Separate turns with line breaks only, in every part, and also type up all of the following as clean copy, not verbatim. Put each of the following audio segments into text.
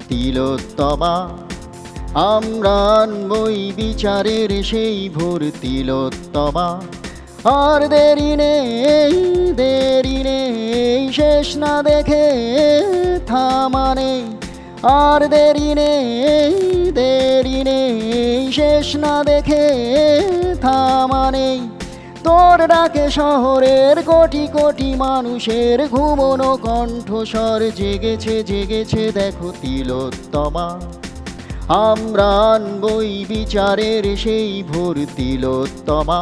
তিলোত্তমা। আমরা আনবই বিচারের সেই ভোর তিলোত্তমা। আর দেরি নেই শেষ না দেখে থামা নেই। আর দেরি নেই শেষ না দেখে থামা নেই। তোর ডাকে শহরের কোটি কোটি মানুষের ঘুমোনো কণ্ঠস্বর জেগেছে দেখো তিলোত্তমা। আমরা আনবই বিচারের সেই ভোর তিলোত্তমা।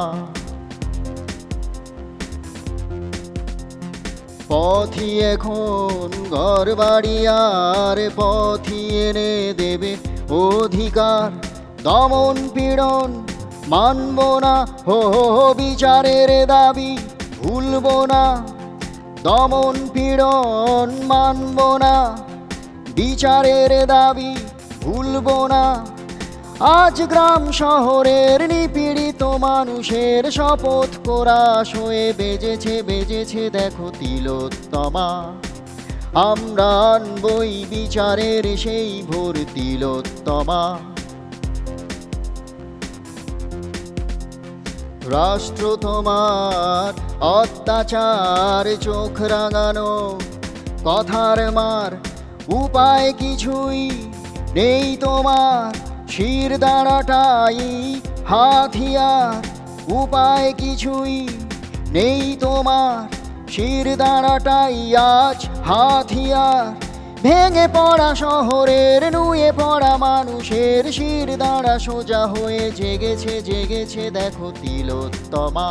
পথই এখন ঘর বাড়ি আর পথই এনে দেবে অধিকার। দমন পীড়ন মানব না, হো বিচারের দাবি ভুলব না। দমন পীড়ন মানব না, বিচারের দাবি ভুলব না। আজ গ্রাম শহরের নিপীড়িত মানুষের শপথ কোরাস হয়ে বেজেছে দেখো তিলোত্তমা। আমরা আনবই বিচারের সেই ভোর তিলোত্তমা। রাষ্ট্র তোমার অত্যাচার চোখ রাঙানো কথার মার, উপায় কিছুই নেই তোমার। শির দাঁড়াটাই হাতিয়ার, উপায় কিছুই নেই তোমার। শির দাঁড়াটাই আজ হাতিয়ার। ভেঙে পড়া শহরের নুয়ে পড়া মানুষের শির দাঁড়া সোজা হয়ে জেগেছে দেখো তিলোত্তমা।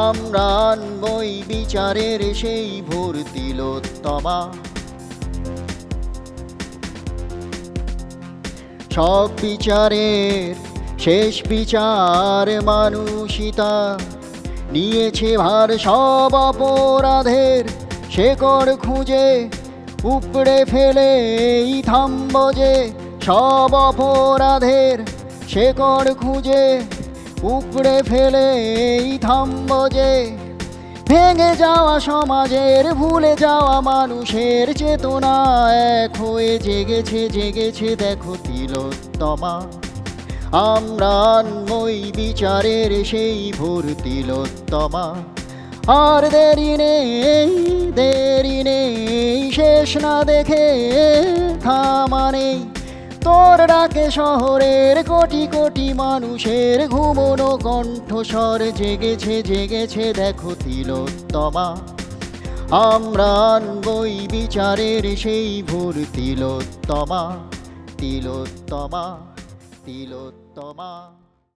আমরা আনবই বিচারের সেই ভোর তিলোত্তমা। সব বিচারের শেষ বিচার মানুষিতা নিয়েছে ভার। সব অপরাধের শেকড় খুঁজে উপড়ে ফেলেই থামব যে। সব অপরাধের শেকড় খুঁজে উপড়ে ফেলেই থামব যে। ভেঙে যাওয়া সমাজের ভুলে যাওয়া মানুষের চেতনা এক হয়ে জেগেছে দেখো তিলোত্তমা। আমরা আনবই বিচারের সেই ভোর তিলোত্তমা। আর দেরি নেই শেষ না দেখে থামা নেই। তোর ডাকে শহরের কোটি কোটি মানুষের ঘুমোনো কণ্ঠস্বর জেগেছে দেখো তিলোত্তমা। আমরা আনবই বিচারের সেই ভোর তিলোত্তমা। তিলোত্তমা।